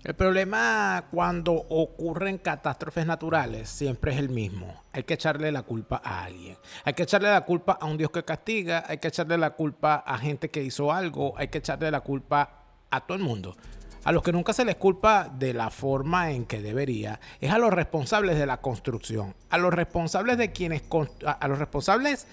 El problema cuando ocurren catástrofes naturales siempre es el mismo. Hay que echarle la culpa a alguien. Hay que echarle la culpa a un Dios que castiga, hay que echarle la culpa a gente que hizo algo, hay que echarle la culpa a todo el mundo. A los que nunca se les culpa de la forma en que debería es a los responsables de la construcción, a los responsables de a los responsables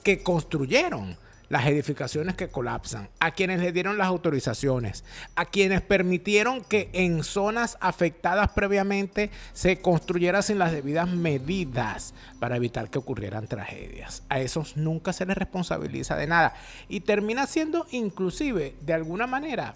que construyeron las edificaciones que colapsan, a quienes le dieron las autorizaciones, a quienes permitieron que en zonas afectadas previamente se construyera sin las debidas medidas para evitar que ocurrieran tragedias. A esos nunca se les responsabiliza de nada y termina siendo inclusive de alguna manera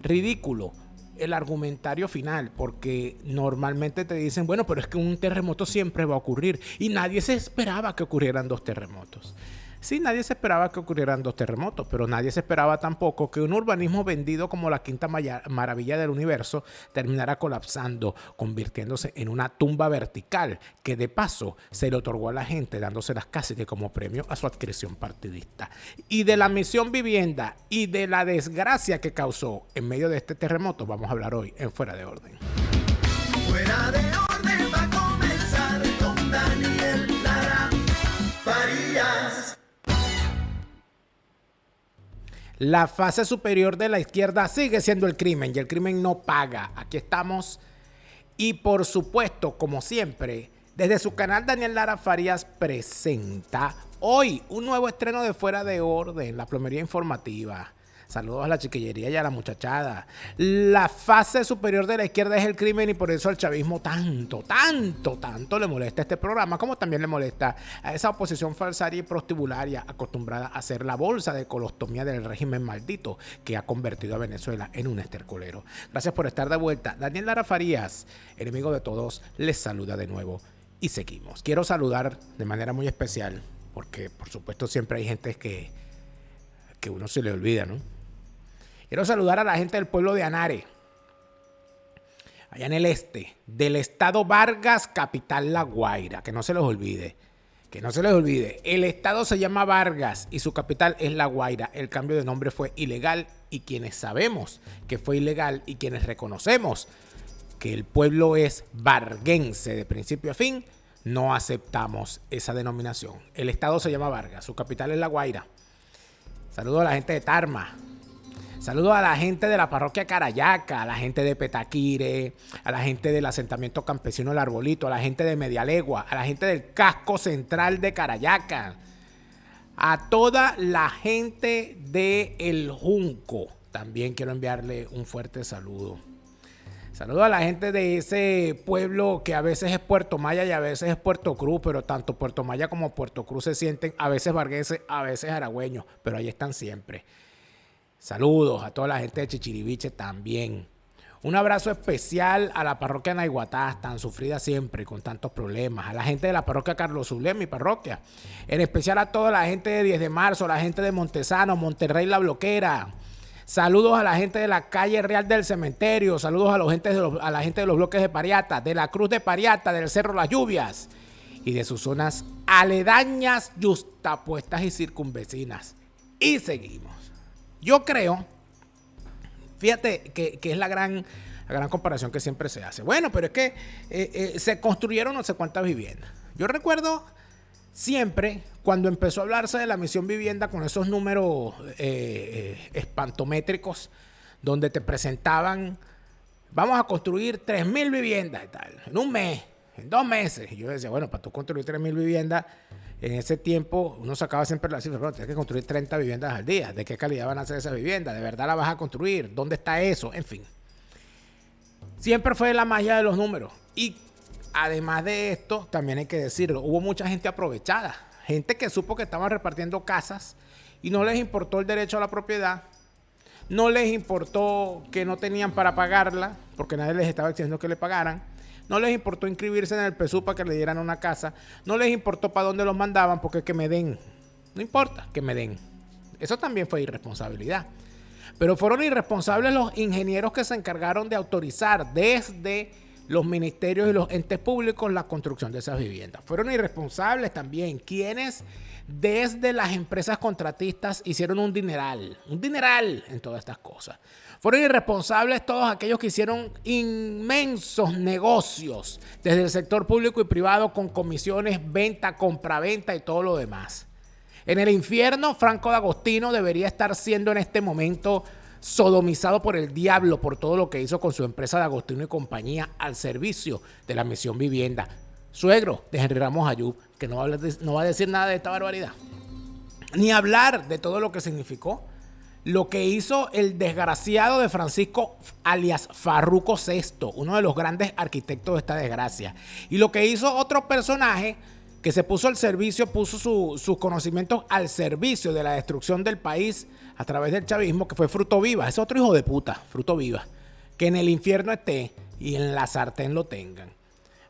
ridículo el argumentario final, porque normalmente te dicen, bueno, pero es que un terremoto siempre va a ocurrir y nadie se esperaba que ocurrieran dos terremotos. Sí, nadie se esperaba que ocurrieran dos terremotos, pero nadie se esperaba tampoco que un urbanismo vendido como la quinta maravilla del universo terminara colapsando, convirtiéndose en una tumba vertical que de paso se le otorgó a la gente dándoselas casi que como premio a su adquisición partidista. Y de la misión vivienda y de la desgracia que causó en medio de este terremoto vamos a hablar hoy en Fuera de Orden. Fuera de orden va a comenzar con Daniel Lara Farías. La fase superior de la izquierda sigue siendo el crimen y el crimen no paga. Aquí estamos y por supuesto, como siempre, desde su canal Daniel Lara Farías presenta hoy un nuevo estreno de Fuera de Orden, la plomería informativa. Saludos a la chiquillería y a la muchachada. La fase superior de la izquierda es el crimen y por eso al chavismo tanto le molesta este programa, como también le molesta a esa oposición falsaria y prostibularia acostumbrada a hacer la bolsa de colostomía del régimen maldito que ha convertido a Venezuela en un estercolero. Gracias por estar de vuelta. Daniel Lara Farías, enemigo de todos, les saluda de nuevo y seguimos. Quiero saludar de manera muy especial, porque por supuesto siempre hay gente que uno se le olvida, ¿no? Quiero saludar a la gente del pueblo de Anare, allá en el este, del estado Vargas, capital La Guaira, que no se les olvide, el estado se llama Vargas y su capital es La Guaira. El cambio de nombre fue ilegal y quienes sabemos que fue ilegal y quienes reconocemos que el pueblo es varguense de principio a fin, no aceptamos esa denominación. El estado se llama Vargas, su capital es La Guaira. Saludos a la gente de Tarma. Saludos a la gente de la parroquia Carayaca, a la gente de Petaquire, a la gente del asentamiento campesino El Arbolito, a la gente de Medialegua, a la gente del casco central de Carayaca, a toda la gente de El Junco. También quiero enviarle un fuerte saludo. Saludos a la gente de ese pueblo que a veces es Puerto Maya y a veces es Puerto Cruz, pero tanto Puerto Maya como Puerto Cruz se sienten a veces vargueses, a veces aragüeños, pero ahí están siempre. Saludos a toda la gente de Chichiriviche también. Un abrazo especial a la parroquia Naiguatá, tan sufrida siempre con tantos problemas. A la gente de la parroquia Carlos Zulem, mi parroquia. En especial a toda la gente de 10 de marzo, a la gente de Montesano, Monterrey La Bloquera. Saludos a la gente de la calle Real del Cementerio. Saludos a la gente de los bloques de Pariata, de la Cruz de Pariata, del Cerro Las Lluvias y de sus zonas aledañas, yustapuestas y circunvecinas. Y seguimos. Yo creo, fíjate que es la gran comparación que siempre se hace. Bueno, pero es que se construyeron no sé cuántas viviendas. Yo recuerdo siempre cuando empezó a hablarse de la misión vivienda con esos números espantométricos donde te presentaban, vamos a construir 3,000 viviendas y tal, en un mes, en 2 meses. Y yo decía, bueno, para tú construir 3,000 viviendas, en ese tiempo uno sacaba siempre la cifra, pero tienes que construir 30 viviendas al día. ¿De qué calidad van a ser esas viviendas? ¿De verdad las vas a construir? ¿Dónde está eso? En fin. Siempre fue la magia de los números. Y además de esto, también hay que decirlo, hubo mucha gente aprovechada. Gente que supo que estaban repartiendo casas y no les importó el derecho a la propiedad. No les importó que no tenían para pagarla, porque nadie les estaba exigiendo que le pagaran. No les importó inscribirse en el PSU para que le dieran una casa. No les importó para dónde los mandaban porque que me den. No importa que me den. Eso también fue irresponsabilidad. Pero fueron irresponsables los ingenieros que se encargaron de autorizar desde los ministerios y los entes públicos la construcción de esas viviendas. Fueron irresponsables también quienes desde las empresas contratistas hicieron un dineral en todas estas cosas. Fueron irresponsables todos aquellos que hicieron inmensos negocios desde el sector público y privado con comisiones, venta, compraventa y todo lo demás. En el infierno, Franco D'Agostino debería estar siendo en este momento sodomizado por el diablo por todo lo que hizo con su empresa D'Agostino y compañía al servicio de la Misión Vivienda. Suegro de Henry Ramos Ayub, que no va a decir nada de esta barbaridad, ni hablar de todo lo que significó lo que hizo el desgraciado de Francisco alias Farruco VI, uno de los grandes arquitectos de esta desgracia, y lo que hizo otro personaje que se puso al servicio, puso sus conocimientos al servicio de la destrucción del país a través del chavismo, que fue Fruto Viva. Es otro hijo de puta, Fruto Viva, que en el infierno esté y en la sartén lo tengan.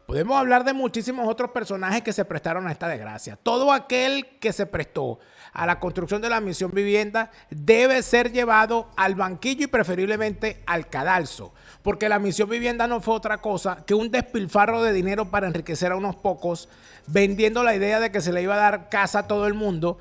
Podemos hablar de muchísimos otros personajes que se prestaron a esta desgracia. Todo aquel que se prestó a la construcción de la Misión Vivienda debe ser llevado al banquillo y preferiblemente al cadalso, porque la Misión Vivienda no fue otra cosa que un despilfarro de dinero para enriquecer a unos pocos, vendiendo la idea de que se le iba a dar casa a todo el mundo,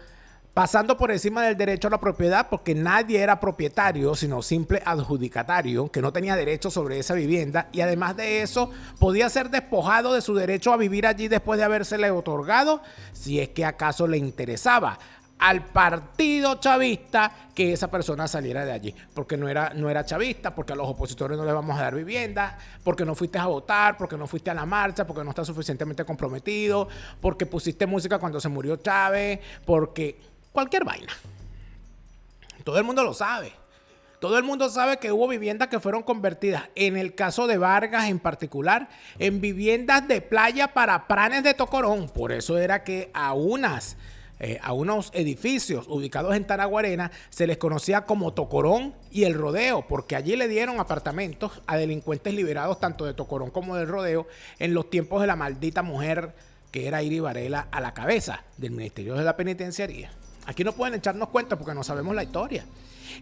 pasando por encima del derecho a la propiedad, porque nadie era propietario, sino simple adjudicatario, que no tenía derecho sobre esa vivienda, y además de eso, podía ser despojado de su derecho a vivir allí después de habérsele otorgado, si es que acaso le interesaba al partido chavista que esa persona saliera de allí, porque no era chavista, porque a los opositores no les vamos a dar vivienda, porque no fuiste a votar, porque no fuiste a la marcha, porque no estás suficientemente comprometido, porque pusiste música cuando se murió Chávez, porque cualquier vaina. Todo el mundo lo sabe. Todo el mundo sabe que hubo viviendas que fueron convertidas, en el caso de Vargas en particular, en viviendas de playa para pranes de Tocorón. Por eso era que a unos edificios ubicados en Taraguarena se les conocía como Tocorón y El Rodeo, porque allí le dieron apartamentos a delincuentes liberados tanto de Tocorón como del Rodeo en los tiempos de la maldita mujer que era Iri Varela a la cabeza del Ministerio de la Penitenciaría. Aquí no pueden echarnos cuenta porque no sabemos la historia.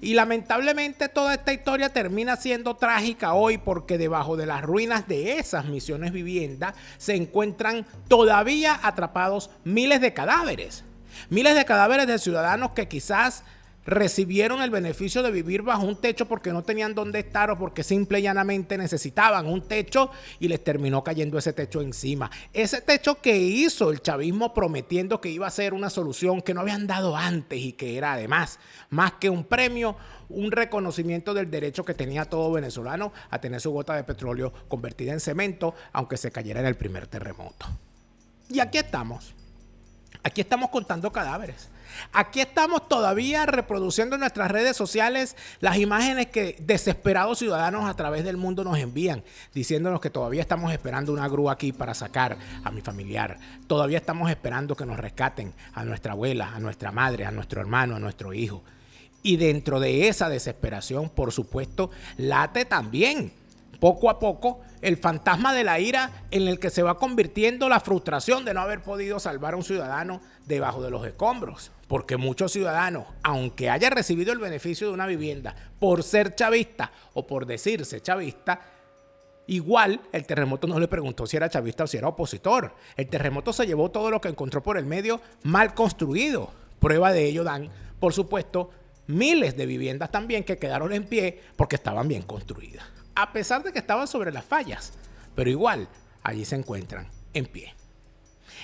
Y lamentablemente toda esta historia termina siendo trágica hoy porque debajo de las ruinas de esas misiones vivienda se encuentran todavía atrapados miles de cadáveres. Miles de cadáveres de ciudadanos que quizás recibieron el beneficio de vivir bajo un techo porque no tenían dónde estar o porque simple y llanamente necesitaban un techo y les terminó cayendo ese techo encima. Ese techo que hizo el chavismo prometiendo que iba a ser una solución que no habían dado antes y que era además más que un premio, un reconocimiento del derecho que tenía todo venezolano a tener su gota de petróleo convertida en cemento aunque se cayera en el primer terremoto. Y aquí estamos. Aquí estamos contando cadáveres. Aquí estamos todavía reproduciendo en nuestras redes sociales las imágenes que desesperados ciudadanos a través del mundo nos envían, diciéndonos que todavía estamos esperando una grúa aquí para sacar a mi familiar. Todavía estamos esperando que nos rescaten a nuestra abuela, a nuestra madre, a nuestro hermano, a nuestro hijo. Y dentro de esa desesperación, por supuesto, late también, poco a poco, el fantasma de la ira en el que se va convirtiendo la frustración de no haber podido salvar a un ciudadano debajo de los escombros. Porque muchos ciudadanos, aunque haya recibido el beneficio de una vivienda por ser chavista o por decirse chavista, igual el terremoto no le preguntó si era chavista o si era opositor. El terremoto se llevó todo lo que encontró por el medio mal construido. Prueba de ello dan, por supuesto, miles de viviendas también que quedaron en pie porque estaban bien construidas. A pesar de que estaban sobre las fallas, pero igual allí se encuentran en pie.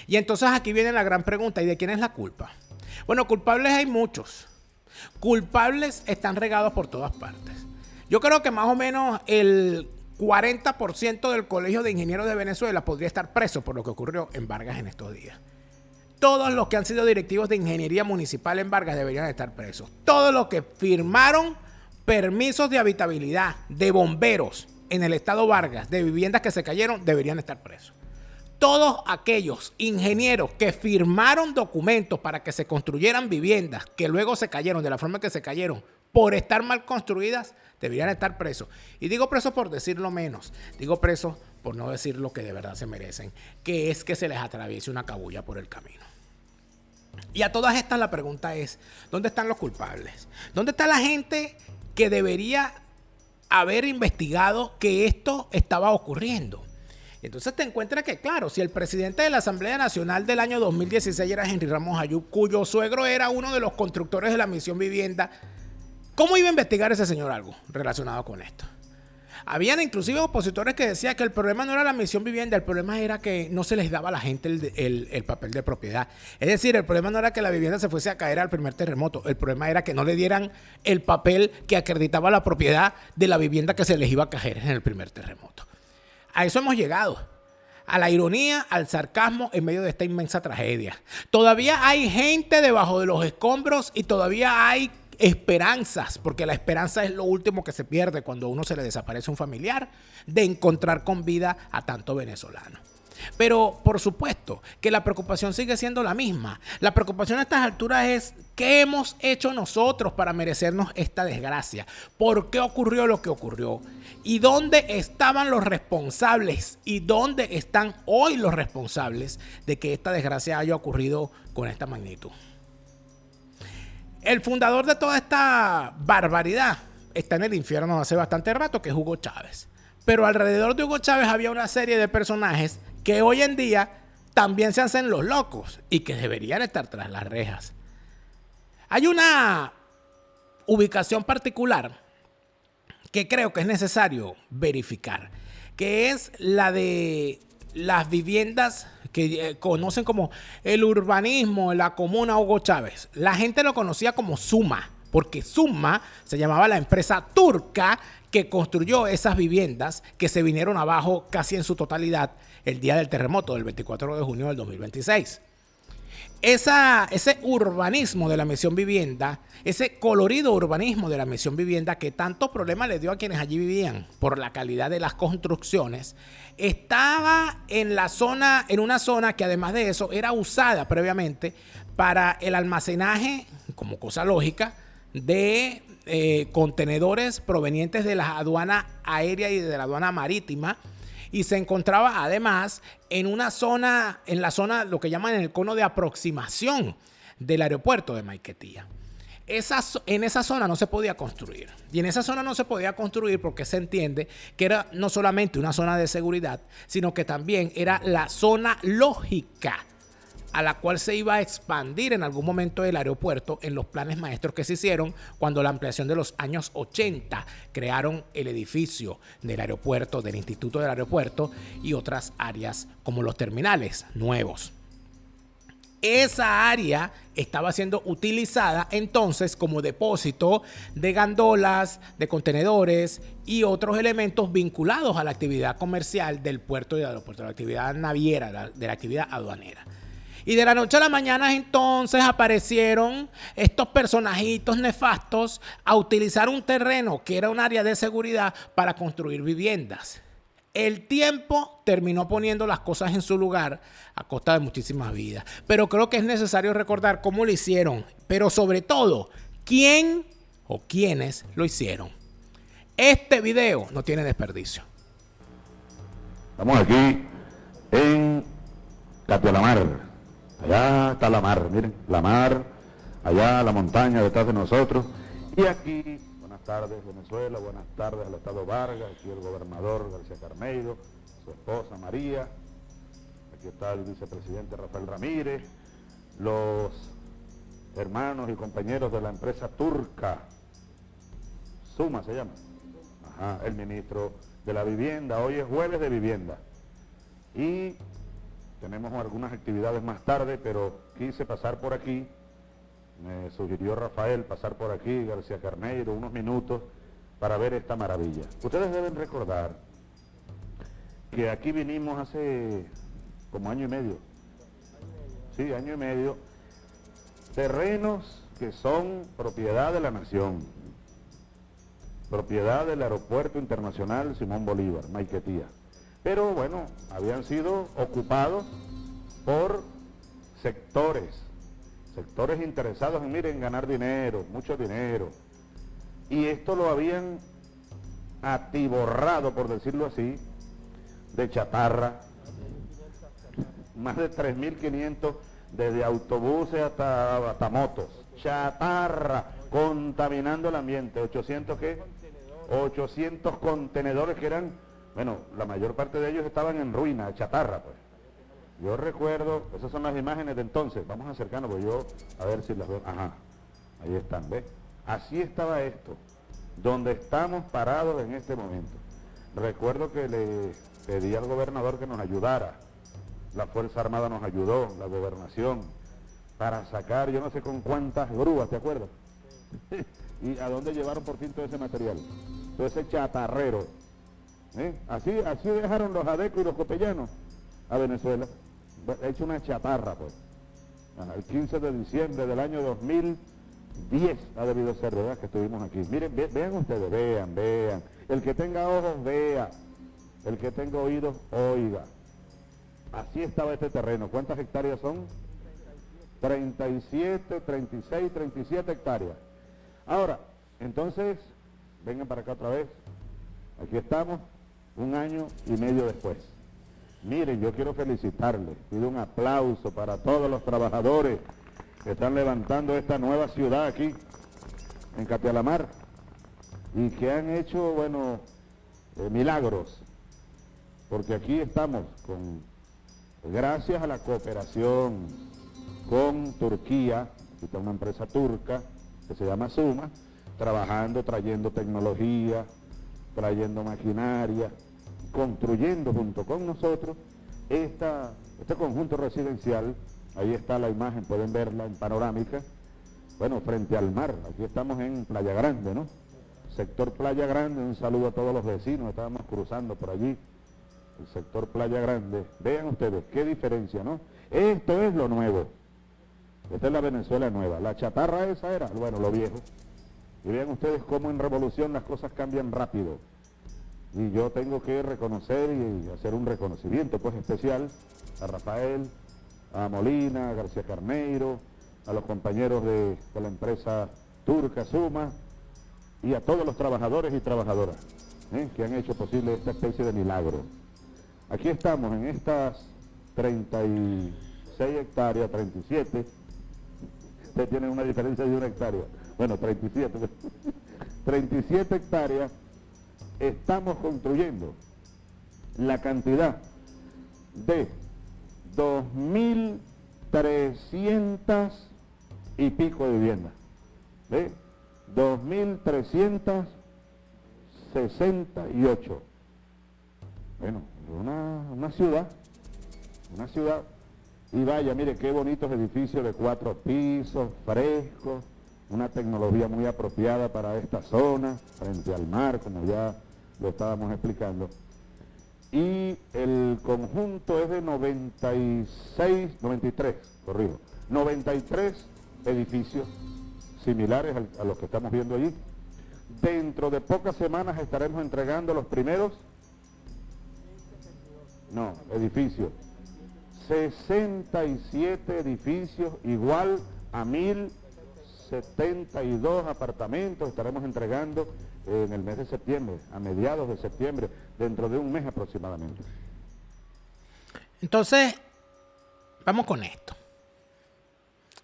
Y entonces aquí viene la gran pregunta, ¿y de quién es la culpa? Bueno, culpables hay muchos. Culpables están regados por todas partes. Yo creo que más o menos el 40% del Colegio de Ingenieros de Venezuela podría estar preso por lo que ocurrió en Vargas en estos días. Todos los que han sido directivos de ingeniería municipal en Vargas deberían estar presos. Todos los que firmaron permisos de habitabilidad de bomberos en el estado Vargas, de viviendas que se cayeron, deberían estar presos. Todos aquellos ingenieros que firmaron documentos para que se construyeran viviendas que luego se cayeron de la forma que se cayeron por estar mal construidas, deberían estar presos. Y digo presos por decirlo menos, digo presos por no decir lo que de verdad se merecen, que es que se les atraviese una cabulla por el camino. Y a todas estas la pregunta es, ¿dónde están los culpables? ¿Dónde está la gente que debería haber investigado que esto estaba ocurriendo? Entonces te encuentras que, claro, si el presidente de la Asamblea Nacional del año 2016 era Henry Ramos Ayub, cuyo suegro era uno de los constructores de la Misión Vivienda, ¿cómo iba a investigar ese señor algo relacionado con esto? Habían inclusive opositores que decían que el problema no era la Misión Vivienda, el problema era que no se les daba a la gente el papel de propiedad. Es decir, el problema no era que la vivienda se fuese a caer al primer terremoto, el problema era que no le dieran el papel que acreditaba la propiedad de la vivienda que se les iba a caer en el primer terremoto. A eso hemos llegado, a la ironía, al sarcasmo en medio de esta inmensa tragedia. Todavía hay gente debajo de los escombros y todavía hay esperanzas, porque la esperanza es lo último que se pierde cuando a uno se le desaparece un familiar, de encontrar con vida a tanto venezolano. Pero por supuesto que la preocupación sigue siendo la misma. La preocupación a estas alturas es ¿qué hemos hecho nosotros para merecernos esta desgracia? ¿Por qué ocurrió lo que ocurrió? ¿Y dónde estaban los responsables? ¿Y dónde están hoy los responsables de que esta desgracia haya ocurrido con esta magnitud? El fundador de toda esta barbaridad está en el infierno hace bastante rato, que es Hugo Chávez. Pero alrededor de Hugo Chávez había una serie de personajes que hoy en día también se hacen los locos y que deberían estar tras las rejas. Hay una ubicación particular que creo que es necesario verificar, que es la de las viviendas que conocen como el urbanismo, la comuna Hugo Chávez. La gente lo conocía como Suma, porque Suma se llamaba la empresa turca que construyó esas viviendas que se vinieron abajo casi en su totalidad el día del terremoto del 24 de junio del 2026. Ese urbanismo de la Misión Vivienda, ese colorido urbanismo de la Misión Vivienda que tanto problema le dio a quienes allí vivían por la calidad de las construcciones, estaba en una zona que además de eso era usada previamente para el almacenaje, como cosa lógica, de contenedores provenientes de la aduana aérea y de la aduana marítima. Y se encontraba además en la zona, lo que llaman el cono de aproximación del aeropuerto de Maiquetía. En esa zona no se podía construir. Y en esa zona no se podía construir porque se entiende que era no solamente una zona de seguridad, sino que también era la zona lógica a la cual se iba a expandir en algún momento el aeropuerto en los planes maestros que se hicieron cuando la ampliación de los años 80 crearon el edificio del aeropuerto, del Instituto del Aeropuerto y otras áreas como los terminales nuevos. Esa área estaba siendo utilizada entonces como depósito de gandolas, de contenedores y otros elementos vinculados a la actividad comercial del puerto y del aeropuerto, de la actividad naviera, de la actividad aduanera. Y de la noche a la mañana entonces aparecieron estos personajitos nefastos a utilizar un terreno que era un área de seguridad para construir viviendas. El tiempo terminó poniendo las cosas en su lugar a costa de muchísimas vidas. Pero creo que es necesario recordar cómo lo hicieron, pero sobre todo, quién o quiénes lo hicieron. Este video no tiene desperdicio. Estamos aquí en Catialamar. Allá está la mar, miren, la mar, allá la montaña detrás de nosotros. Y aquí, buenas tardes Venezuela, buenas tardes al Estado Vargas, aquí el gobernador García Carneiro, su esposa María, aquí está el vicepresidente Rafael Ramírez, los hermanos y compañeros de la empresa turca, Suma se llama, el ministro de la vivienda, hoy es jueves de vivienda. Y tenemos algunas actividades más tarde, pero quise pasar por aquí, me sugirió Rafael pasar por aquí, García Carneiro, unos minutos para ver esta maravilla. Ustedes deben recordar que aquí vinimos hace como año y medio, sí, año y medio, terrenos que son propiedad de la nación, propiedad del Aeropuerto Internacional Simón Bolívar, Maiquetía. Pero bueno, habían sido ocupados por sectores interesados en, miren, ganar dinero, mucho dinero. Y esto lo habían atiborrado, por decirlo así, de chatarra. Más de 3.500, desde autobuses hasta motos. Chatarra, contaminando el ambiente. 800 contenedores que eran Bueno, la mayor parte de ellos estaban en ruina, chatarra, pues. Yo recuerdo, esas son las imágenes de entonces, vamos a acercarnos, porque yo, a ver si las veo, ajá, ahí están, ¿ves? Así estaba esto, donde estamos parados en este momento. Recuerdo que le pedí al gobernador que nos ayudara, la Fuerza Armada nos ayudó, la gobernación, para sacar, yo no sé con cuántas grúas, ¿te acuerdas? ¿Y a dónde llevaron por fin todo ese material? Todo ese chatarrero. Así dejaron los adecos y los copellanos a Venezuela. Hecho una chatarra, pues. El 15 de diciembre del año 2010 ha debido ser, ¿verdad? Que estuvimos aquí. Miren, vean ustedes, vean. El que tenga ojos, vea. El que tenga oídos, oiga. Así estaba este terreno. ¿Cuántas hectáreas son? 37, 36, 37 hectáreas. Ahora, entonces, vengan para acá otra vez. Aquí estamos, 1 año y medio después. Miren, yo quiero felicitarles, pido un aplauso para todos los trabajadores que están levantando esta nueva ciudad aquí, en Capialamar, y que han hecho, bueno, milagros, porque aquí estamos gracias a la cooperación con Turquía, esta es una empresa turca que se llama Suma, trabajando, trayendo tecnología, trayendo maquinaria, construyendo junto con nosotros este conjunto residencial. Ahí está la imagen, pueden verla en panorámica, bueno, frente al mar. Aquí estamos en Playa Grande, ¿no? Sector Playa Grande, un saludo a todos los vecinos, estábamos cruzando por allí, el sector Playa Grande. Vean ustedes, qué diferencia, ¿no? Esto es lo nuevo, esta es la Venezuela nueva, la chatarra esa era, bueno, lo viejo. Y vean ustedes cómo en revolución las cosas cambian rápido. Y yo tengo que reconocer y hacer un reconocimiento pues especial a Rafael, a Molina, a García Carneiro, a los compañeros de la empresa turca Suma y a todos los trabajadores y trabajadoras que han hecho posible esta especie de milagro. Aquí estamos en estas 36 hectáreas, 37, ustedes tienen una diferencia de 1 hectárea, bueno, 37, 37 hectáreas. Estamos construyendo la cantidad de 2.300 y pico de viviendas. ¿Ve? 2.368. Bueno, una ciudad. Y vaya, mire qué bonitos edificios de 4 pisos, frescos, una tecnología muy apropiada para esta zona, frente al mar, como ya lo estábamos explicando. Y el conjunto es de 93 edificios similares a los que estamos viendo allí. Dentro de pocas semanas estaremos entregando los primeros, edificios. 67 edificios, igual a 1.072 apartamentos estaremos entregando en el mes de septiembre, a mediados de septiembre, dentro de un mes aproximadamente. Entonces, vamos con esto.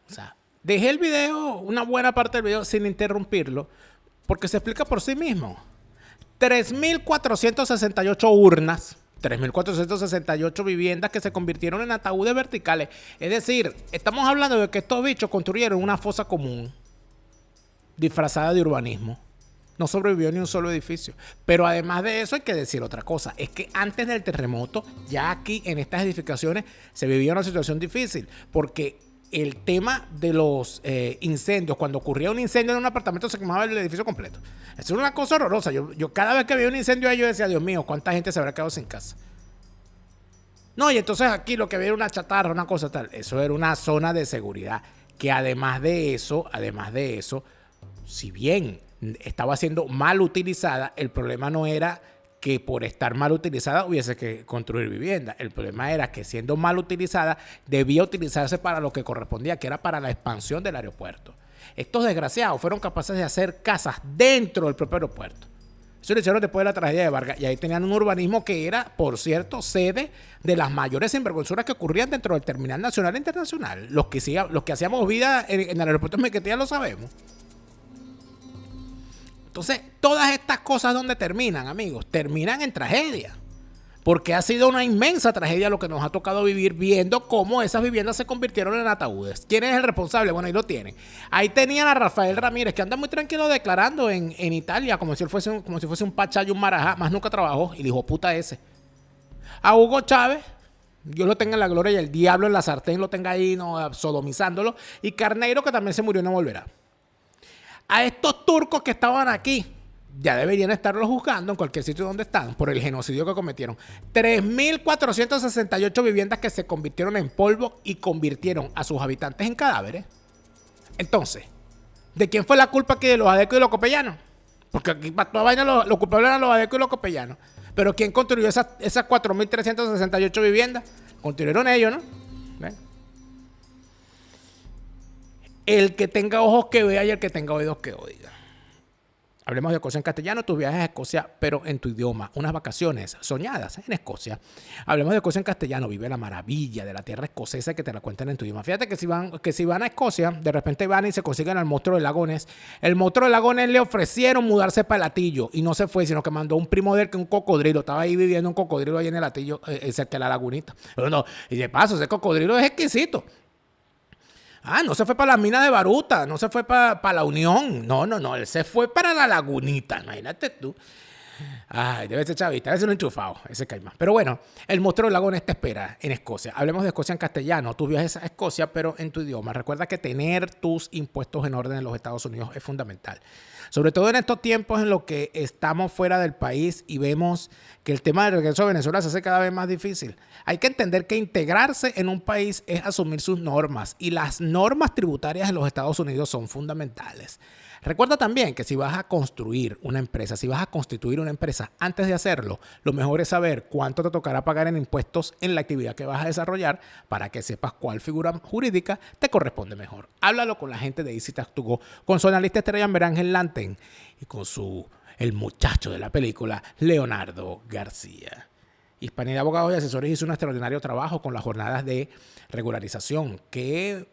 O sea, dejé el video, una buena parte del video sin interrumpirlo, porque se explica por sí mismo. 3.468 urnas, 3.468 viviendas que se convirtieron en ataúdes verticales. Es decir, estamos hablando de que estos bichos construyeron una fosa común disfrazada de urbanismo. No sobrevivió ni un solo edificio. Pero además de eso hay que decir otra cosa. Es que antes del terremoto, ya aquí en estas edificaciones se vivía una situación difícil. Porque el tema de los incendios, cuando ocurría un incendio en un apartamento se quemaba el edificio completo. Eso era una cosa horrorosa. Yo cada vez que había un incendio ahí yo decía, Dios mío, ¿cuánta gente se habrá quedado sin casa? No, y entonces aquí lo que había era una chatarra, una cosa tal. Eso era una zona de seguridad. Que además de eso, si bien estaba siendo mal utilizada, el problema no era que por estar mal utilizada hubiese que construir vivienda. El problema era que siendo mal utilizada debía utilizarse para lo que correspondía, que era para la expansión del aeropuerto. Estos desgraciados fueron capaces de hacer casas dentro del propio aeropuerto. Eso lo hicieron después de la tragedia de Vargas. Y ahí tenían un urbanismo que era, por cierto, sede de las mayores sinvergüenzuras que ocurrían dentro del terminal nacional e internacional. Los que hacíamos vida en el aeropuerto de Maiquetía lo sabemos. Entonces, todas estas cosas, ¿dónde terminan, amigos? Terminan en tragedia. porque ha sido una inmensa tragedia lo que nos ha tocado vivir viendo cómo esas viviendas se convirtieron en ataúdes. ¿Quién es el responsable? Bueno, ahí lo tienen. Ahí tenían a Rafael Ramírez, que anda muy tranquilo declarando en Italia, como si fuese un pachá y un marajá, más nunca trabajó, y el hijo puta ese. A Hugo Chávez, Dios lo tenga en la gloria, y el diablo en la sartén lo tenga ahí, no, sodomizándolo, y Carneiro, que también se murió y no volverá. A estos turcos que estaban aquí, ya deberían estarlos juzgando en cualquier sitio donde están por el genocidio que cometieron. 3.468 viviendas que se convirtieron en polvo y convirtieron a sus habitantes en cadáveres. Entonces, ¿de quién fue la culpa aquí de los adecos y los copellanos? Porque aquí para toda vaina los culpables eran los adecos y los copellanos. Pero ¿quién construyó esas 4.368 viviendas? Construyeron ellos, ¿no? ¿Ven? El que tenga ojos que vea y el que tenga oídos que oiga. Hablemos de Escocia en castellano, tus viajes a Escocia, pero en tu idioma. Unas vacaciones soñadas en Escocia. Hablemos de Escocia en castellano, vive la maravilla de la tierra escocesa que te la cuentan en tu idioma. Fíjate que si van a Escocia, de repente van y se consiguen al monstruo de Lago Ness. El monstruo de Lago Ness le ofrecieron mudarse para el Latillo y no se fue, sino que mandó un primo de él que un cocodrilo. Estaba ahí viviendo un cocodrilo ahí en el Latillo, cerca de la lagunita. Pero no, y de paso, ese cocodrilo es exquisito. No se fue para las minas de Baruta, no se fue para la Unión. No, él se fue para la lagunita, imagínate tú. Ay, debe ser chavista, debe ser un enchufado, ese caimán. Pero bueno, el monstruo del lago Ness te espera en Escocia. Hablemos de Escocia en castellano. Tú viajes a Escocia, pero en tu idioma. Recuerda que tener tus impuestos en orden en los Estados Unidos es fundamental. Sobre todo en estos tiempos en los que estamos fuera del país y vemos que el tema del regreso a Venezuela se hace cada vez más difícil. Hay que entender que integrarse en un país es asumir sus normas y las normas tributarias en los Estados Unidos son fundamentales. Recuerda también que si vas a construir una empresa, si vas a constituir una empresa, antes de hacerlo, lo mejor es saber cuánto te tocará pagar en impuestos en la actividad que vas a desarrollar para que sepas cuál figura jurídica te corresponde mejor. Háblalo con la gente de Easy Tax to Go, con su analista estrella Ángel Lanten y con el muchacho de la película, Leonardo García. Hispanidad Abogados y Asesores hizo un extraordinario trabajo con las jornadas de regularización que,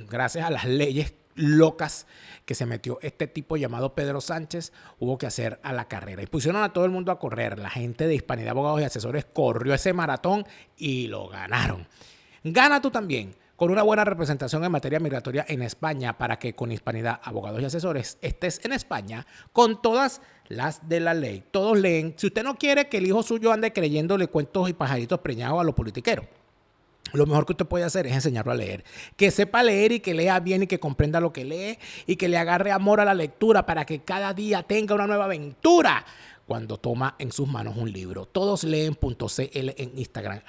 gracias a las leyes locas que se metió este tipo llamado Pedro Sánchez, hubo que hacer a la carrera. Y pusieron a todo el mundo a correr. La gente de Hispanidad Abogados y Asesores corrió ese maratón y lo ganaron. Gana tú también con una buena representación en materia migratoria en España para que con Hispanidad Abogados y Asesores estés en España con todas las de la ley. Todos leen. Si usted no quiere que el hijo suyo ande creyéndole cuentos y pajaritos preñados a los politiqueros, lo mejor que usted puede hacer es enseñarlo a leer. Que sepa leer y que lea bien y que comprenda lo que lee y que le agarre amor a la lectura para que cada día tenga una nueva aventura cuando toma en sus manos un libro. Todosleen.cl en Instagram.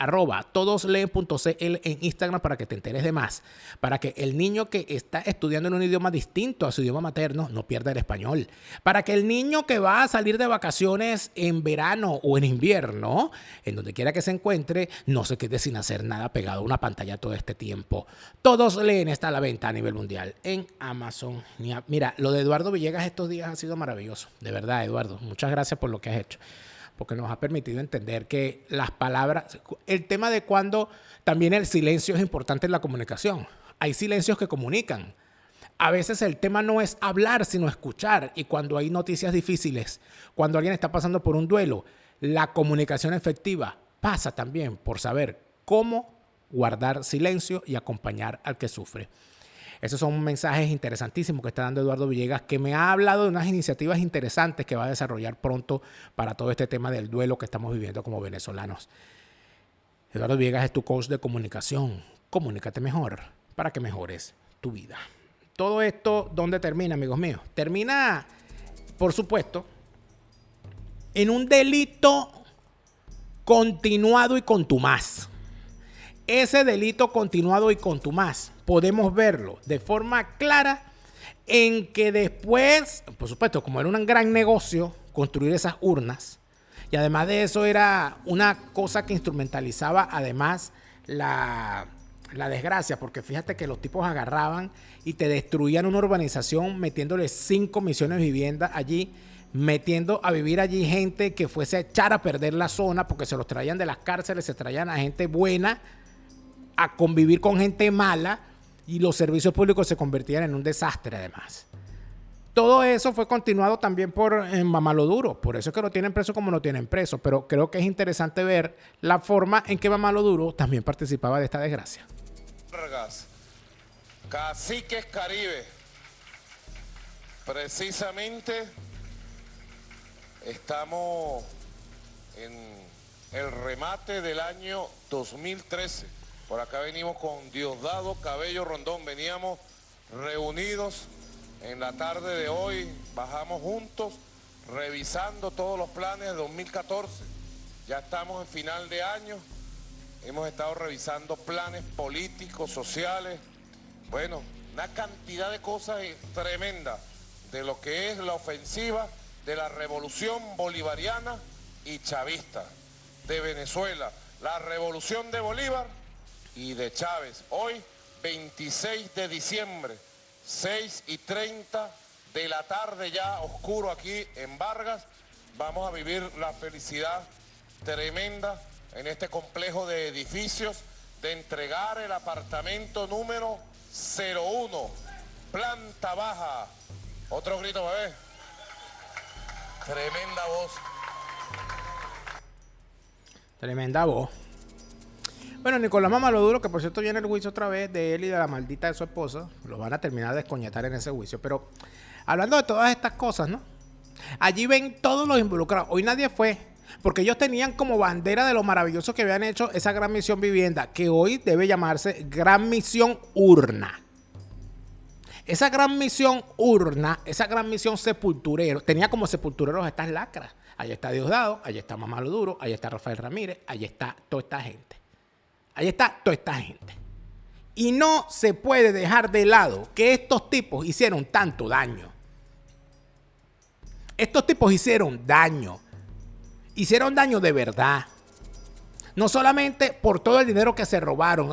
@todosleen.cl en Instagram para que te enteres de más. Para que el niño que está estudiando en un idioma distinto a su idioma materno no pierda el español. Para que el niño que va a salir de vacaciones en verano o en invierno, en donde quiera que se encuentre, no se quede sin hacer nada pegado a una pantalla todo este tiempo. Todos Leen está a la venta a nivel mundial en Amazon. Mira, lo de Eduardo Villegas estos días ha sido maravilloso. De verdad, Eduardo. Muchas gracias por lo que has hecho, porque nos ha permitido entender que las palabras, el tema de cuando también el silencio es importante en la comunicación. Hay silencios que comunican. A veces el tema no es hablar, sino escuchar. Y cuando hay noticias difíciles, cuando alguien está pasando por un duelo, la comunicación efectiva pasa también por saber cómo guardar silencio y acompañar al que sufre. Esos son mensajes interesantísimos que está dando Eduardo Villegas, que me ha hablado de unas iniciativas interesantes que va a desarrollar pronto para todo este tema del duelo que estamos viviendo como venezolanos. Eduardo Villegas es tu coach de comunicación. Comunícate mejor para que mejores tu vida. Todo esto, ¿dónde termina, amigos míos? Termina, por supuesto, en un delito continuado y contumaz. Ese delito continuado y contumaz podemos verlo de forma clara en que después, por supuesto, como era un gran negocio construir esas urnas, y además de eso era una cosa que instrumentalizaba además la desgracia, porque fíjate que los tipos agarraban y te destruían una urbanización metiéndole 5 millones de viviendas allí, metiendo a vivir allí gente que fuese a echar a perder la zona porque se los traían de las cárceles, se traían a gente buena a convivir con gente mala y los servicios públicos se convertían en un desastre además. Todo eso fue continuado también por Mamaloduro. Por eso es que lo tienen preso como lo tienen preso. Pero creo que es interesante ver la forma en que Mamaloduro también participaba de esta desgracia. Vargas, Caciques Caribe. Precisamente estamos en el remate del año 2013. Por acá venimos con Diosdado Cabello Rondón. Veníamos reunidos en la tarde de hoy, bajamos juntos, revisando todos los planes de 2014. Ya estamos en final de año, hemos estado revisando planes políticos, sociales, bueno, una cantidad de cosas tremendas de lo que es la ofensiva de la revolución bolivariana y chavista de Venezuela, la revolución de Bolívar y de Chávez. Hoy, 26 de diciembre, 6:30 de la tarde, ya oscuro aquí en Vargas, vamos a vivir la felicidad tremenda en este complejo de edificios de entregar el apartamento número 01, planta baja. Otro grito, bebé. Tremenda voz. Tremenda voz. Bueno, Nicolás Mamaloduro, que por cierto viene el juicio otra vez de él y de la maldita de su esposa, lo van a terminar de descoñetar en ese juicio. Pero hablando de todas estas cosas, ¿no? Allí ven todos los involucrados. Hoy nadie fue, porque ellos tenían como bandera de lo maravilloso que habían hecho esa Gran Misión Vivienda, que hoy debe llamarse Gran Misión Urna. Esa Gran Misión Urna, esa Gran Misión Sepulturero, tenía como sepultureros estas lacras. Ahí está Diosdado, ahí está Mamaloduro, ahí está Rafael Ramírez, ahí está toda esta gente. Ahí está toda esta gente. Y no se puede dejar de lado que estos tipos hicieron tanto daño. Estos tipos hicieron daño. Hicieron daño de verdad. No solamente por todo el dinero que se robaron,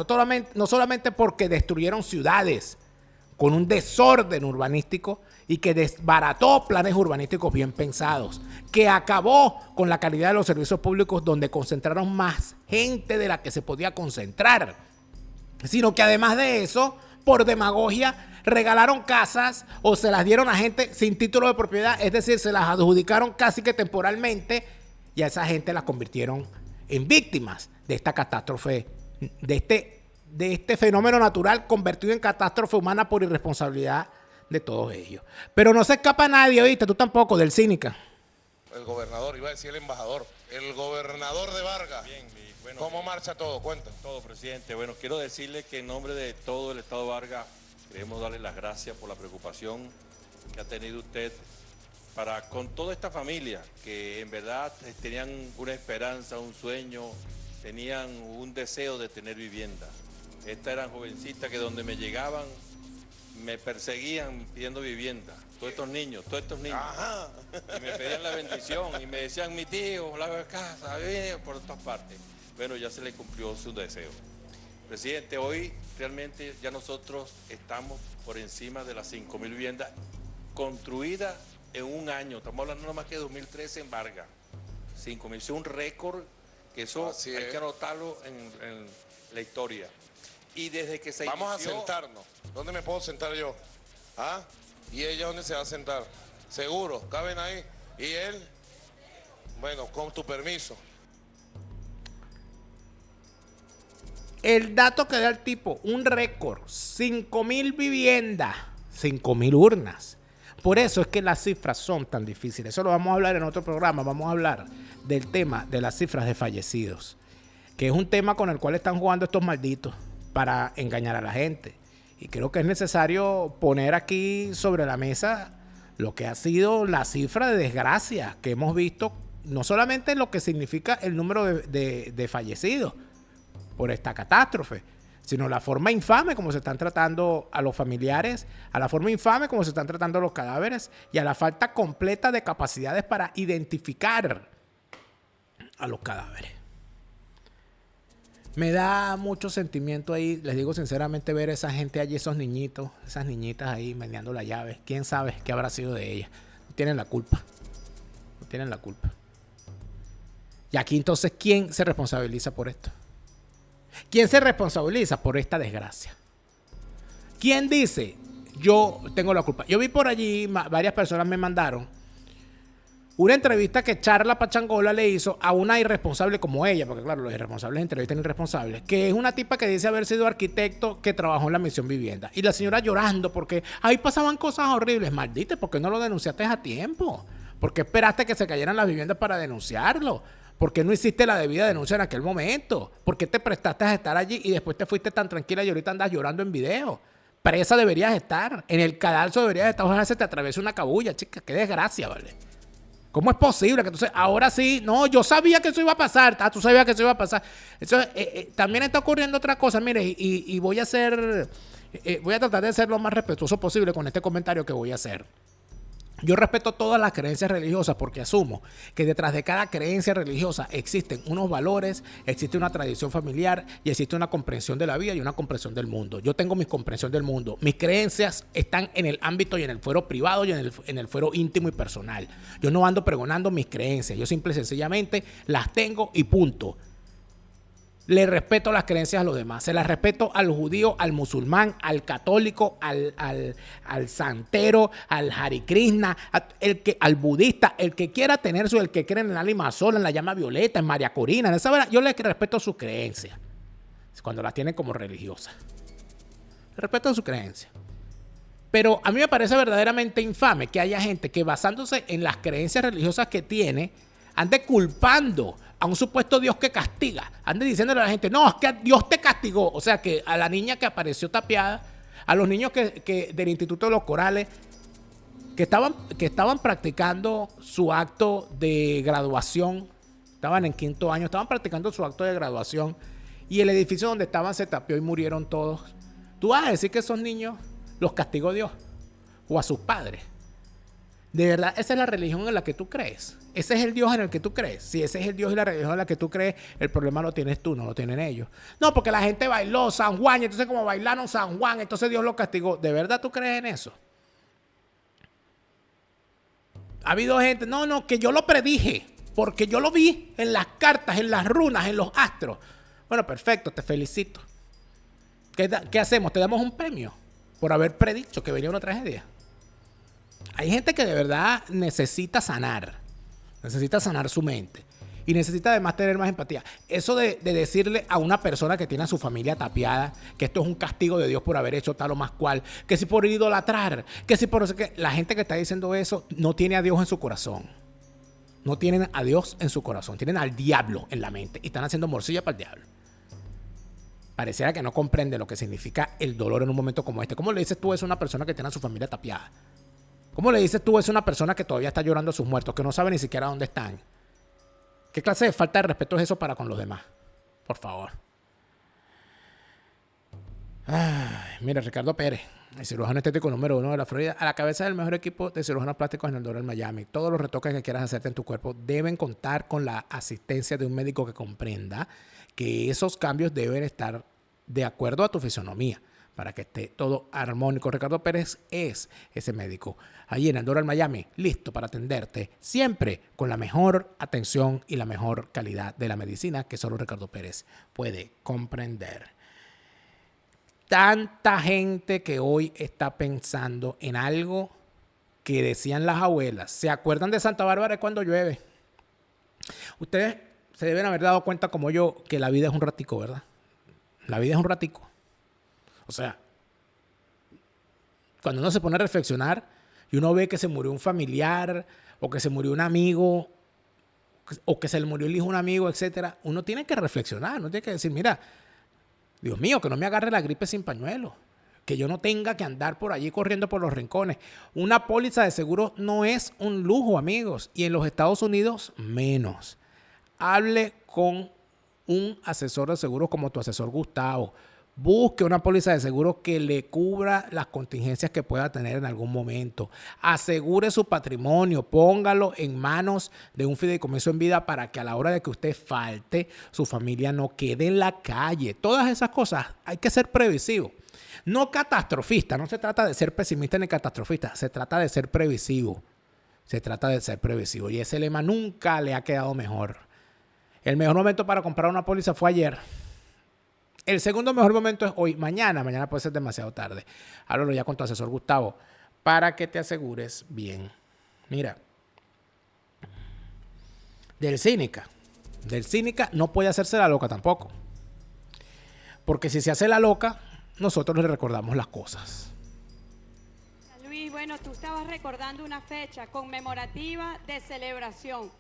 no solamente porque destruyeron ciudades con un desorden urbanístico y que desbarató planes urbanísticos bien pensados, que acabó con la calidad de los servicios públicos donde concentraron más gente de la que se podía concentrar, sino que además de eso, por demagogia, regalaron casas o se las dieron a gente sin título de propiedad, es decir, se las adjudicaron casi que temporalmente y a esa gente las convirtieron en víctimas de esta catástrofe, de este fenómeno natural convertido en catástrofe humana por irresponsabilidad de todos ellos. Pero no se escapa nadie, ¿oíste? Tú tampoco, del Cínica. El gobernador, iba a decir el embajador, el gobernador de Vargas. Bien, bueno, ¿Cómo marcha todo? Cuenta. todo, presidente. Bueno, quiero decirle que en nombre de todo el Estado de Vargas queremos darle las gracias por la preocupación que ha tenido usted para con toda esta familia que en verdad tenían una esperanza, un sueño, tenían un deseo de tener vivienda. Estas eran jovencitas que donde me llegaban me perseguían pidiendo vivienda. Todos estos niños. Ajá. Y me pedían la bendición y me decían, mi tío, la casa, por todas partes. Bueno, ya se le cumplió su deseo. Presidente, hoy realmente ya nosotros estamos por encima de las 5.000 viviendas construidas en un año. Estamos hablando nada más que de 2013 en Vargas. 5.000, es un récord que eso Así hay es. que anotarlo en la historia. Y desde que se Vamos inició, a sentarnos. ¿Dónde me puedo sentar yo? ¿Ah? ¿Y ella dónde se va a sentar? ¿Seguro? ¿Caben ahí? ¿Y él? Bueno, con tu permiso. El dato que da el tipo, un récord, 5.000 viviendas, 5.000 urnas. Por eso es que las cifras son tan difíciles. Eso lo vamos a hablar en otro programa. Vamos a hablar del tema de las cifras de fallecidos, que es un tema con el cual están jugando estos malditos para engañar a la gente. Y creo que es necesario poner aquí sobre la mesa lo que ha sido la cifra de desgracia que hemos visto, no solamente lo que significa el número de fallecidos por esta catástrofe, sino la forma infame como se están tratando a los familiares, a la forma infame como se están tratando a los cadáveres y a la falta completa de capacidades para identificar a los cadáveres. Me da mucho sentimiento ahí, les digo sinceramente, ver a esa gente allí, esos niñitos, esas niñitas ahí meneando la llave. ¿Quién sabe qué habrá sido de ellas? No tienen la culpa. No tienen la culpa. Y aquí entonces, ¿quién se responsabiliza por esto? ¿Quién se responsabiliza por esta desgracia? ¿Quién dice, yo tengo la culpa. Yo vi por allí, varias personas me mandaron una entrevista que Charla Pachangola le hizo a una irresponsable como ella, porque claro, los irresponsables entrevistan irresponsables, que es una tipa que dice haber sido arquitecto que trabajó en la Misión Vivienda. Y la señora llorando porque ahí pasaban cosas horribles. Maldita, ¿por qué no lo denunciaste a tiempo? ¿Por qué esperaste que se cayeran las viviendas para denunciarlo? ¿Por qué no hiciste la debida denuncia en aquel momento? ¿Por qué te prestaste a estar allí y después te fuiste tan tranquila y ahorita andas llorando en video? Presa deberías estar. En el cadalso deberías estar. Ojalá se te atraviese una cabulla, chica. Qué desgracia, ¿vale? ¿Cómo es posible que entonces ahora sí? No, yo sabía que eso iba a pasar. Tú sabías que eso iba a pasar. Entonces, también está ocurriendo otra cosa. Mire, y voy a hacer... voy a tratar de ser lo más respetuoso posible con este comentario que voy a hacer. Yo respeto todas las creencias religiosas porque asumo que detrás de cada creencia religiosa existen unos valores, existe una tradición familiar y existe una comprensión de la vida y una comprensión del mundo. Yo tengo mi comprensión del mundo. Mis creencias están en el ámbito y en el fuero privado y en el fuero íntimo y personal. Yo no ando pregonando mis creencias. Yo simple y sencillamente las tengo y punto. Le respeto las creencias a los demás. Se las respeto al judío, al musulmán, al católico, al santero, al Hare Krishna, al budista, el que quiera tener su, el que cree en el ánima sola, en la llama violeta, en María Corina, en esa verdad, yo le respeto sus creencias. Cuando las tienen como religiosas. Le respeto su creencia. Pero a mí me parece verdaderamente infame que haya gente que basándose en las creencias religiosas que tiene, ande culpando a un supuesto Dios que castiga. Ande diciéndole a la gente, no, es que Dios te castigó. O sea, que a la niña que apareció tapiada, a los niños que del Instituto de los Corales, que estaban practicando su acto de graduación, estaban en 5º año, estaban practicando su acto de graduación y el edificio donde estaban se tapió y murieron todos. ¿Tú vas a decir que esos niños los castigó Dios o a sus padres? ¿De verdad esa es la religión en la que tú crees? ¿Ese es el Dios en el que tú crees? Si ese es el Dios y la religión en la que tú crees, el problema lo tienes tú, no lo tienen ellos. No, porque la gente bailó San Juan y entonces como bailaron San Juan, entonces Dios lo castigó. ¿De verdad tú crees en eso? Ha habido gente, no, que yo lo predije, porque yo lo vi en las cartas, en las runas, en los astros. Bueno, perfecto, te felicito. ¿Qué hacemos? ¿Te damos un premio por haber predicho que venía una tragedia? Hay gente que de verdad necesita sanar su mente y necesita además tener más empatía. Eso de decirle a una persona que tiene a su familia tapiada que esto es un castigo de Dios por haber hecho tal o más cual, que si por idolatrar, que si por... que la gente que está diciendo eso no tiene a Dios en su corazón. No tienen a Dios en su corazón, tienen al diablo en la mente y están haciendo morcilla para el diablo. Pareciera que no comprende lo que significa el dolor en un momento como este. ¿Cómo le dices tú eso a una persona que tiene a su familia tapiada? ¿Cómo le dices tú eso a una persona que todavía está llorando a sus muertos, que no sabe ni siquiera dónde están? ¿Qué clase de falta de respeto es eso para con los demás? Por favor. Mira, Ricardo Pérez, el cirujano estético número 1 de la Florida, a la cabeza del mejor equipo de cirujanos plásticos en el Doral Miami. Todos los retoques que quieras hacerte en tu cuerpo deben contar con la asistencia de un médico que comprenda que esos cambios deben estar de acuerdo a tu fisonomía, para que esté todo armónico. Ricardo Pérez es ese médico allí en el Doral Miami, listo para atenderte, siempre con la mejor atención y la mejor calidad de la medicina que solo Ricardo Pérez puede comprender. Tanta gente que hoy está pensando en algo que decían las abuelas. ¿Se acuerdan de Santa Bárbara cuando llueve? Ustedes se deben haber dado cuenta como yo que la vida es un ratico, ¿verdad? La vida es un ratico. O sea, cuando uno se pone a reflexionar y uno ve que se murió un familiar o que se murió un amigo o que se le murió el hijo de un amigo, etcétera, uno tiene que reflexionar, uno tiene que decir, mira, Dios mío, que no me agarre la gripe sin pañuelo, que yo no tenga que andar por allí corriendo por los rincones. Una póliza de seguro no es un lujo, amigos, y en los Estados Unidos menos. Hable con un asesor de seguros como tu asesor Gustavo. Busque una póliza de seguro que le cubra las contingencias que pueda tener en algún momento. Asegure su patrimonio, póngalo en manos de un fideicomiso en vida para que a la hora de que usted falte, su familia no quede en la calle. Todas esas cosas hay que ser previsivo. No catastrofista, no se trata de ser pesimista ni catastrofista, se trata de ser previsivo. Se trata de ser previsivo y ese lema nunca le ha quedado mejor. El mejor momento para comprar una póliza fue ayer. El segundo mejor momento es hoy. Mañana puede ser demasiado tarde. Háblalo ya con tu asesor Gustavo para que te asegures bien. Mira, del Cínica no puede hacerse la loca tampoco. Porque si se hace la loca, nosotros le recordamos las cosas. Luis, bueno, tú estabas recordando una fecha conmemorativa de celebración.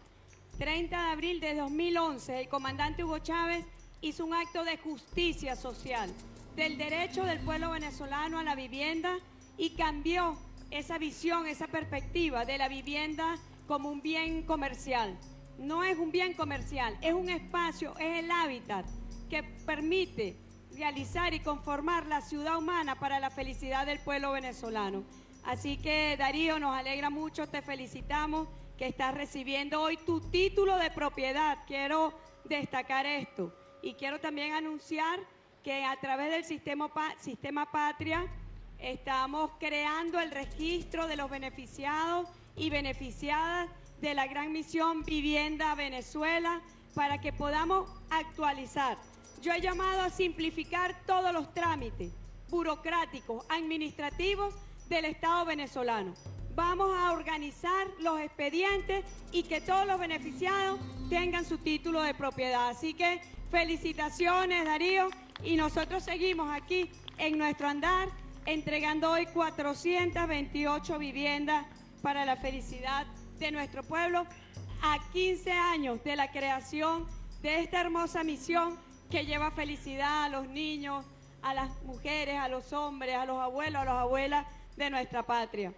30 de abril de 2011, el comandante Hugo Chávez hizo un acto de justicia social, del derecho del pueblo venezolano a la vivienda y cambió esa visión, esa perspectiva de la vivienda como un bien comercial. No es un bien comercial, es un espacio, es el hábitat que permite realizar y conformar la ciudad humana para la felicidad del pueblo venezolano. Así que, Darío, nos alegra mucho, te felicitamos que estás recibiendo hoy tu título de propiedad. Quiero destacar esto y quiero también anunciar que a través del sistema Patria estamos creando el registro de los beneficiados y beneficiadas de la gran misión Vivienda Venezuela para que podamos actualizar. Yo he llamado a simplificar todos los trámites burocráticos, administrativos del Estado venezolano. Vamos a organizar los expedientes y que todos los beneficiados tengan su título de propiedad. Así que felicitaciones, Darío, y nosotros seguimos aquí en nuestro andar entregando hoy 428 viviendas para la felicidad de nuestro pueblo a 15 años de la creación de esta hermosa misión que lleva felicidad a los niños, a las mujeres, a los hombres, a los abuelos, a las abuelas de nuestra patria.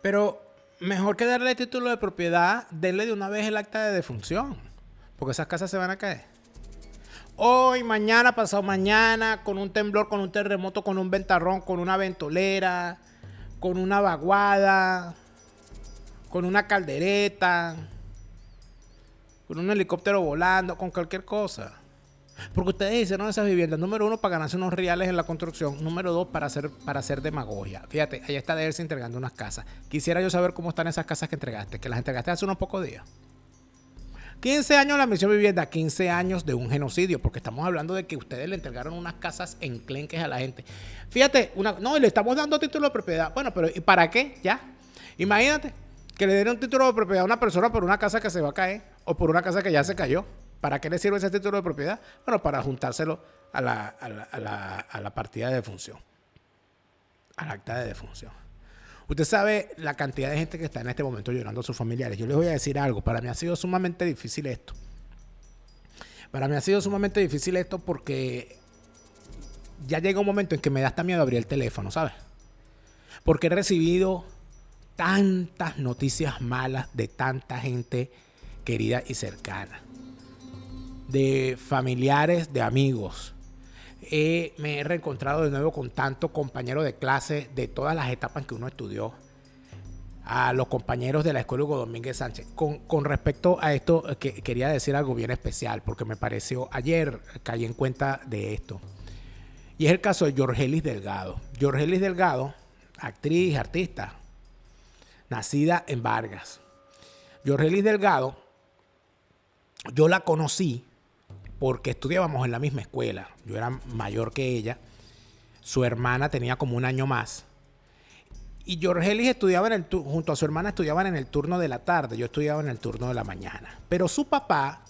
Pero mejor que darle título de propiedad, denle de una vez el acta de defunción, porque esas casas se van a caer. Hoy, mañana, pasado mañana, con un temblor, con un terremoto, con un ventarrón, con una ventolera, con una vaguada, con una caldereta, con un helicóptero volando, con cualquier cosa. Porque ustedes hicieron esas viviendas, número 1, para ganarse unos reales en la construcción, número 2, para hacer demagogia. Fíjate, allá está Dercy entregando unas casas. Quisiera yo saber cómo están esas casas que entregaste, que las entregaste hace unos pocos días. 15 años la misión vivienda, 15 años de un genocidio, porque estamos hablando de que ustedes le entregaron unas casas enclenques a la gente. Fíjate, no, y le estamos dando título de propiedad. Bueno, pero ¿y para qué? Ya. Imagínate que le den un título de propiedad a una persona por una casa que se va a caer o por una casa que ya se cayó. ¿Para qué le sirve ese título de propiedad? Bueno, para juntárselo a la partida de defunción, al acta de defunción. Usted sabe la cantidad de gente que está en este momento llorando a sus familiares. Yo les voy a decir algo. Para mí ha sido sumamente difícil esto. Para mí ha sido sumamente difícil esto porque ya llega un momento en que me da hasta miedo abrir el teléfono, ¿sabes? Porque he recibido tantas noticias malas de tanta gente querida y cercana, de familiares, de amigos. Me he reencontrado de nuevo con tantos compañeros de clase de todas las etapas que uno estudió, a los compañeros de la escuela Hugo Domínguez Sánchez. Con respecto a esto, quería decir algo bien especial, porque me pareció, ayer caí en cuenta de esto, y es el caso de Yorgelis Delgado. Yorgelis Delgado, actriz, artista, nacida en Vargas. Yorgelis Delgado, yo la conocí porque estudiábamos en la misma escuela. Yo era mayor que ella. Su hermana tenía como un año más. Y Yorgelis estudiaba junto a su hermana estudiaban en el turno de la tarde. Yo estudiaba en el turno de la mañana. Pero su papá,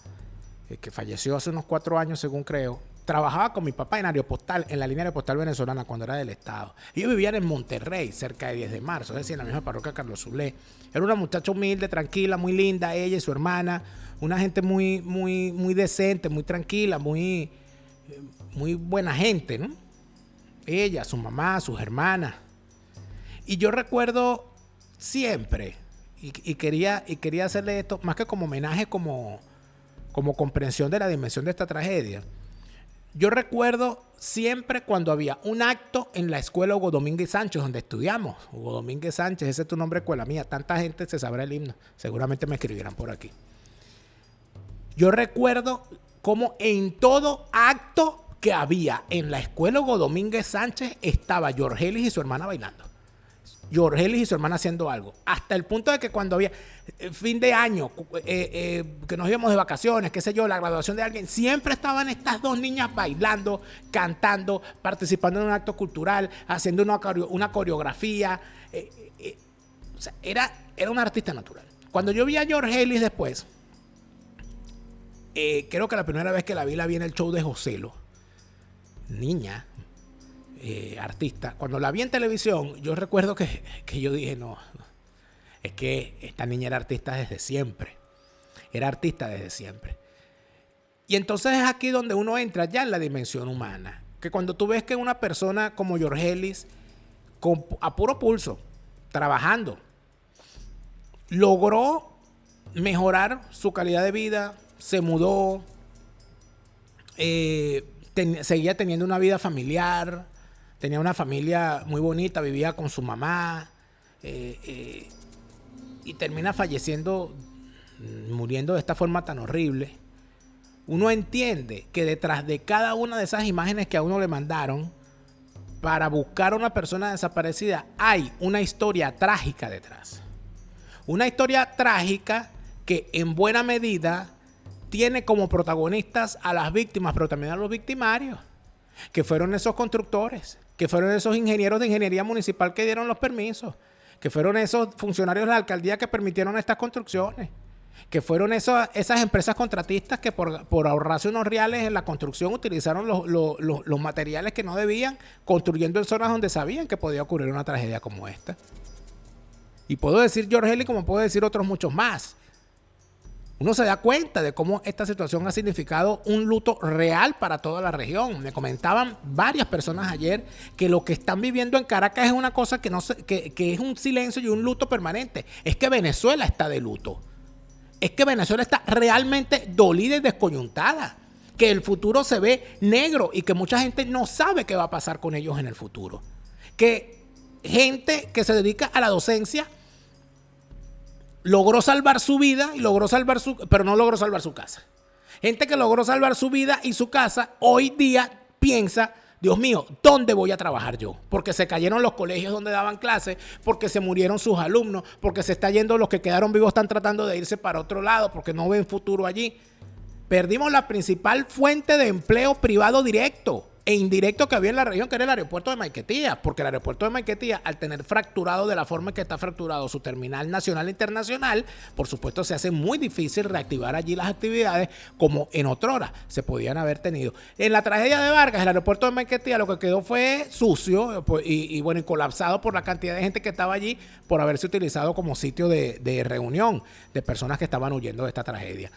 que falleció hace unos 4 años según creo, trabajaba con mi papá en Aeropostal, en la línea Aeropostal venezolana cuando era del Estado. Ellos vivían en Monterrey, cerca de 10 de marzo, es decir, en la misma parroquia Carlos Zulé. Era una muchacha humilde, tranquila, muy linda, ella y su hermana. Una gente muy, muy, muy decente, muy tranquila, muy buena gente, ¿no? Ella, su mamá, sus hermanas. Y yo recuerdo siempre, y quería hacerle esto, más que como homenaje, como comprensión de la dimensión de esta tragedia. Yo recuerdo siempre cuando había un acto en la escuela Hugo Domínguez Sánchez, donde estudiamos. Hugo Domínguez Sánchez, ese es tu nombre, escuela mía. Tanta gente se sabrá el himno. Seguramente me escribirán por aquí. Yo recuerdo cómo en todo acto que había en la escuela Hugo Domínguez Sánchez estaba Yorgelis y su hermana bailando. Yorgelis y su hermana haciendo algo. Hasta el punto de que cuando había fin de año, que nos íbamos de vacaciones, qué sé yo, la graduación de alguien, siempre estaban estas dos niñas bailando, cantando, participando en un acto cultural, haciendo una coreografía. O sea, era una artista natural. Cuando yo vi a Yorgelis después, creo que la primera vez que la vi en el show de Joselo, niña, artista. Cuando la vi en televisión, yo recuerdo que yo dije, no, es que esta niña era artista desde siempre. Era artista desde siempre. Y entonces es aquí donde uno entra ya en la dimensión humana. Que cuando tú ves que una persona como Yorgelis, a puro pulso, trabajando, logró mejorar su calidad de vida, se mudó, seguía teniendo una vida familiar, tenía una familia muy bonita, vivía con su mamá, y termina falleciendo, muriendo de esta forma tan horrible. Uno entiende que detrás de cada una de esas imágenes que a uno le mandaron para buscar a una persona desaparecida hay una historia trágica detrás. Una historia trágica que en buena medida tiene como protagonistas a las víctimas, pero también a los victimarios, que fueron esos constructores, que fueron esos ingenieros de ingeniería municipal que dieron los permisos, que fueron esos funcionarios de la alcaldía que permitieron estas construcciones, que fueron esas empresas contratistas que por ahorrarse unos reales en la construcción utilizaron los materiales que no debían, construyendo en zonas donde sabían que podía ocurrir una tragedia como esta. Y puedo decir Yorgelis como puedo decir otros muchos más. Uno se da cuenta de cómo esta situación ha significado un luto real para toda la región. Me comentaban varias personas ayer que lo que están viviendo en Caracas es una cosa que es un silencio y un luto permanente. Es que Venezuela está de luto. Es que Venezuela está realmente dolida y descoyuntada. Que el futuro se ve negro y que mucha gente no sabe qué va a pasar con ellos en el futuro. Que gente que se dedica a la docencia logró salvar su vida pero no logró salvar su casa. Gente que logró salvar su vida y su casa hoy día piensa, Dios mío, ¿dónde voy a trabajar yo? Porque se cayeron los colegios donde daban clases, porque se murieron sus alumnos, porque se está yendo los que quedaron vivos, están tratando de irse para otro lado, porque no ven futuro allí. Perdimos la principal fuente de empleo privado directo e indirecto que había en la región, que era el aeropuerto de Maiquetía, porque el aeropuerto de Maiquetía, al tener fracturado de la forma en que está fracturado su terminal nacional e internacional, por supuesto se hace muy difícil reactivar allí las actividades como en otrora se podían haber tenido. En la tragedia de Vargas, el aeropuerto de Maiquetía lo que quedó fue sucio y colapsado por la cantidad de gente que estaba allí por haberse utilizado como sitio de reunión de personas que estaban huyendo de esta tragedia,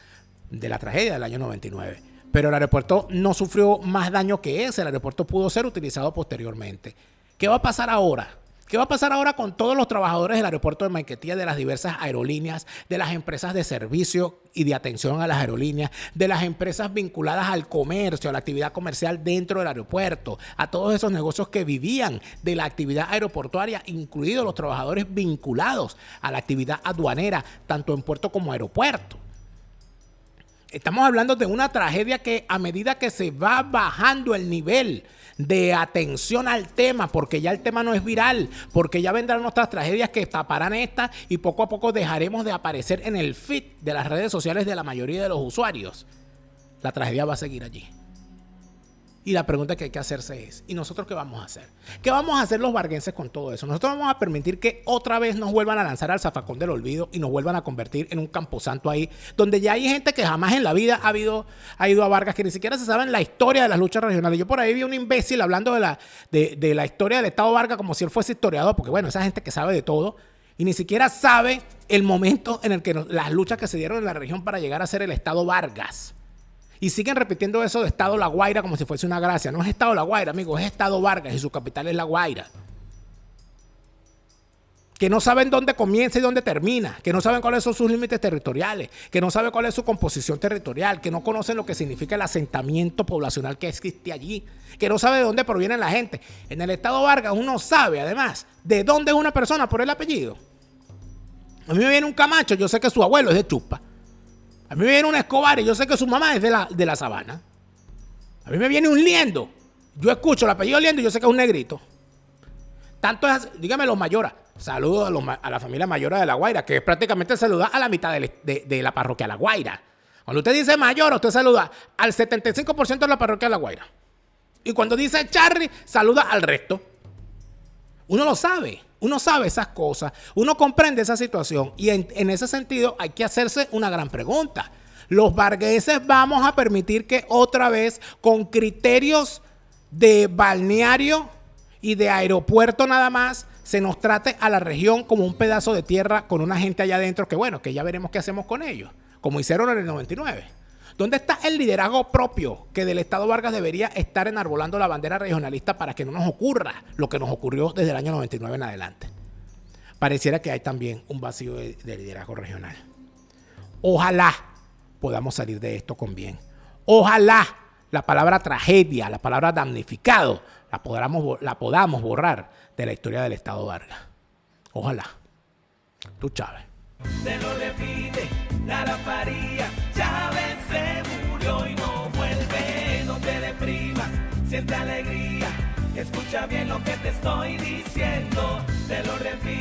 de la tragedia del año 99. Pero el aeropuerto no sufrió más daño que ese. El aeropuerto pudo ser utilizado posteriormente. ¿Qué va a pasar ahora? ¿Qué va a pasar ahora con todos los trabajadores del aeropuerto de Maiquetía, de las diversas aerolíneas, de las empresas de servicio y de atención a las aerolíneas, de las empresas vinculadas al comercio, a la actividad comercial dentro del aeropuerto, a todos esos negocios que vivían de la actividad aeroportuaria, incluidos los trabajadores vinculados a la actividad aduanera, tanto en puerto como aeropuerto? Estamos hablando de una tragedia que a medida que se va bajando el nivel de atención al tema, porque ya el tema no es viral, porque ya vendrán otras tragedias que taparán esta y poco a poco dejaremos de aparecer en el feed de las redes sociales de la mayoría de los usuarios, la tragedia va a seguir allí. Y la pregunta que hay que hacerse es, ¿y nosotros qué vamos a hacer? ¿Qué vamos a hacer los varguenses con todo eso? Nosotros vamos a permitir que otra vez nos vuelvan a lanzar al zafacón del olvido y nos vuelvan a convertir en un camposanto ahí, donde ya hay gente que jamás en la vida ha ido a Vargas, que ni siquiera se saben la historia de las luchas regionales. Yo por ahí vi un imbécil hablando de la historia del Estado Vargas como si él fuese historiador, porque bueno, esa gente que sabe de todo y ni siquiera sabe el momento en el que las luchas que se dieron en la región para llegar a ser el Estado Vargas. Y siguen repitiendo eso de Estado La Guaira como si fuese una gracia. No es Estado La Guaira, amigos, es Estado Vargas y su capital es La Guaira. Que no saben dónde comienza y dónde termina, que no saben cuáles son sus límites territoriales, que no saben cuál es su composición territorial, que no conocen lo que significa el asentamiento poblacional que existe allí, que no sabe de dónde proviene la gente. En el Estado Vargas uno sabe, además, de dónde es una persona por el apellido. A mí me viene un Camacho, yo sé que su abuelo es de Chupa. A mí me viene un Escobar y yo sé que su mamá es de la Sabana. A mí me viene un Liendo. Yo escucho el apellido Liendo y yo sé que es un negrito. Tanto es, dígame los Mayora. Saludo a la familia Mayora de La Guaira, que es prácticamente saludar a la mitad de la parroquia La Guaira. Cuando usted dice Mayora, usted saluda al 75% de la parroquia La Guaira. Y cuando dice Charry, saluda al resto. Uno lo sabe, uno sabe esas cosas, uno comprende esa situación. Y en ese sentido hay que hacerse una gran pregunta. ¿Los vargueses vamos a permitir que otra vez, con criterios de balneario y de aeropuerto nada más, se nos trate a la región como un pedazo de tierra con una gente allá adentro que bueno, que ya veremos qué hacemos con ellos, como hicieron en el 99? ¿Dónde está el liderazgo propio que del Estado Vargas debería estar enarbolando la bandera regionalista para que no nos ocurra lo que nos ocurrió desde el año 99 en adelante? Pareciera que hay también un vacío de liderazgo regional. Ojalá podamos salir de esto con bien. Ojalá la palabra tragedia, la palabra damnificado, la podamos borrar de la historia del Estado Vargas. Ojalá. Tú, Chávez. Te lo repite, Lara Farías. Chávez se murió y no vuelve. No te deprimas, siente alegría. Escucha bien lo que te estoy diciendo. Te lo repito.